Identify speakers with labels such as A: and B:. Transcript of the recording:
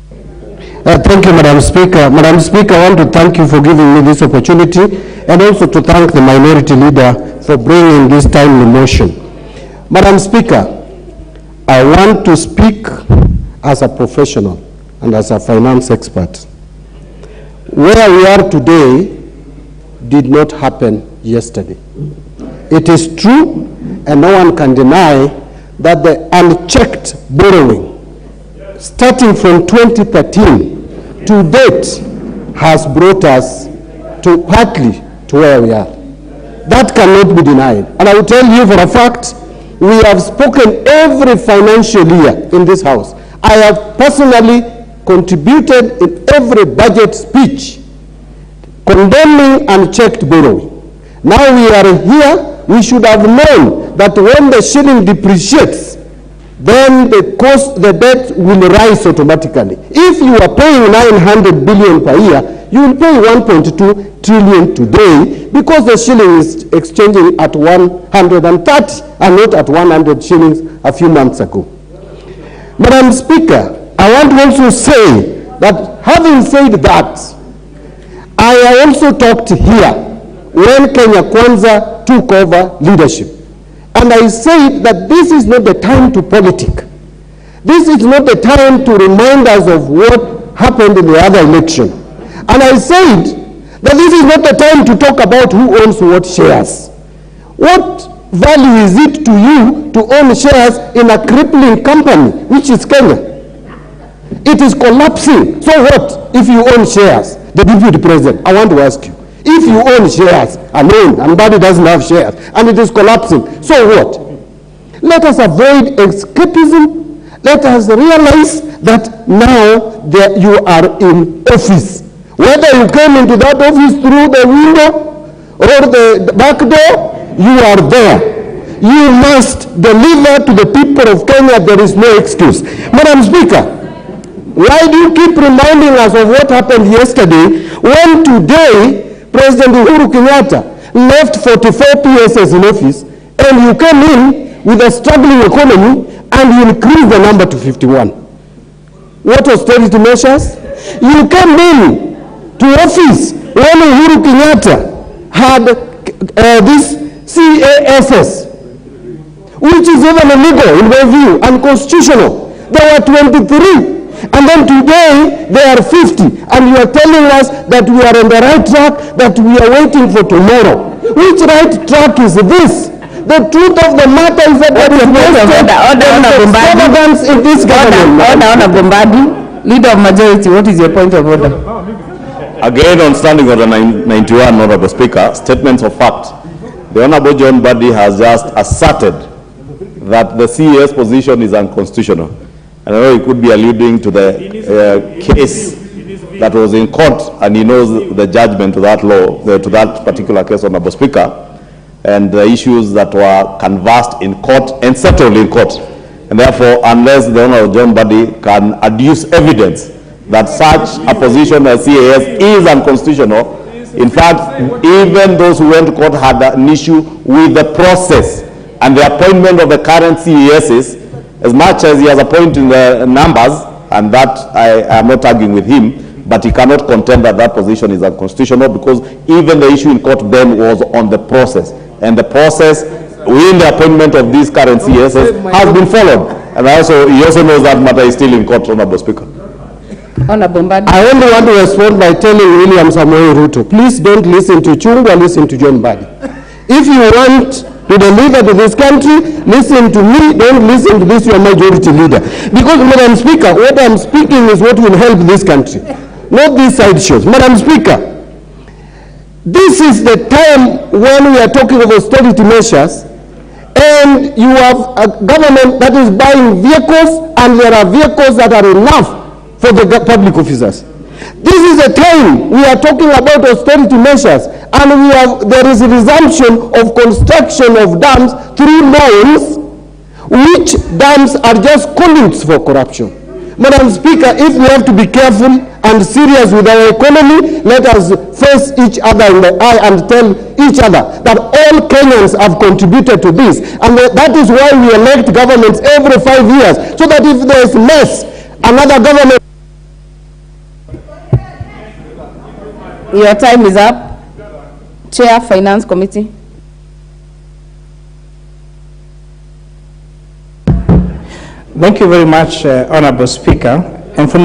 A: Thank you, Madam Speaker. Madam Speaker, I want to thank you for giving me this opportunity and also to thank the minority leader for bringing this timely motion. Madam Speaker, I want to speak as a professional and as a finance expert. Where we are today did not happen yesterday. It is true, and no one can deny, that the unchecked borrowing starting from 2013 to date has brought us to partly to where we are. That cannot be denied. And I will tell you for a fact, we have spoken every financial year in this house. I have personally contributed in every budget speech condemning unchecked borrowing. Now we are here, we should have known that when the shilling depreciates, then the debt will rise automatically. If you are paying 900 billion per year, you will pay 1.2 trillion today because the shilling is exchanging at 130 and not at 100 shillings a few months ago. Madam Speaker, I want to also say that having said that, I also talked here when Kenya Kwanza took over leadership. And I said that this is not the time to politic. This is not the time to remind us of what happened in the other election. And I said that this is not the time to talk about who owns what shares. What value is it to you to own shares in a crippling company, which is Kenya? It is collapsing. So what if you own shares? The Deputy President, I want to ask you. If you own shares alone, and Mbadi doesn't have shares, and it is collapsing, so what? Let us avoid escapism. Let us realize that now that you are in office. Whether you came into that office through the window or the back door, you are there. You must deliver to the people of Kenya. There is no excuse. Madam Speaker, why do you keep reminding us of what happened yesterday when today President Uhuru Kenyatta left 44 PSs in office and you came in with a struggling economy and you increased the number to 51? What austerity measures? You came in to office when Uhuru Kenyatta had this CASS, which is even illegal in my view, unconstitutional. There were 23. And then today, there are 50. And you are telling us that we are on the right track, that we are waiting for tomorrow. Which right track is this? The truth of the matter is that there is no extravagance in this government.
B: Order, Mbadi, Leader of Majority, what is your point of order?
C: Again, on standing order 91, Honorable Speaker, statements of fact. The Honorable John Mbadi has just asserted that the CAS position is unconstitutional. And I know he could be alluding to the case that was in court, and he knows the judgment to that law, to that particular case, Honorable Speaker, and the issues that were canvassed in court and settled in court. And therefore, unless the Honorable John Mbadi can adduce evidence that such a position as CAS is unconstitutional, in fact, even those who went to court had an issue with the process and the appointment of the current CASs. As much as he has appointed the numbers, and that I am not arguing with him, but he cannot contend that that position is unconstitutional because even the issue in court then was on the process. And the process in the appointment of these current CSs has been followed. And he also knows that matter is still in court, Honorable Speaker.
A: I only want to respond by telling William Samoei Ruto, please don't listen to Chungwa, listen to John Mbadi. If you want to deliver to this country, listen to me, don't listen to this your majority leader. Because, Madam Speaker, what I'm speaking is what will help this country, not these side shows. Madam Speaker, this is the time when we are talking of austerity measures, and you have a government that is buying vehicles, and there are vehicles that are enough for the public officers. This is a time we are talking about austerity measures, and there is a resumption of construction of dams through loans, which dams are just conduits for corruption. Madam Speaker, if we have to be careful and serious with our economy, let us face each other in the eye and tell each other that all Kenyans have contributed to this. And that is why we elect governments every 5 years, so that if there is mess, another government
B: Your time is up. Chair, Finance Committee.
D: Thank you very much, Honorable Speaker. And for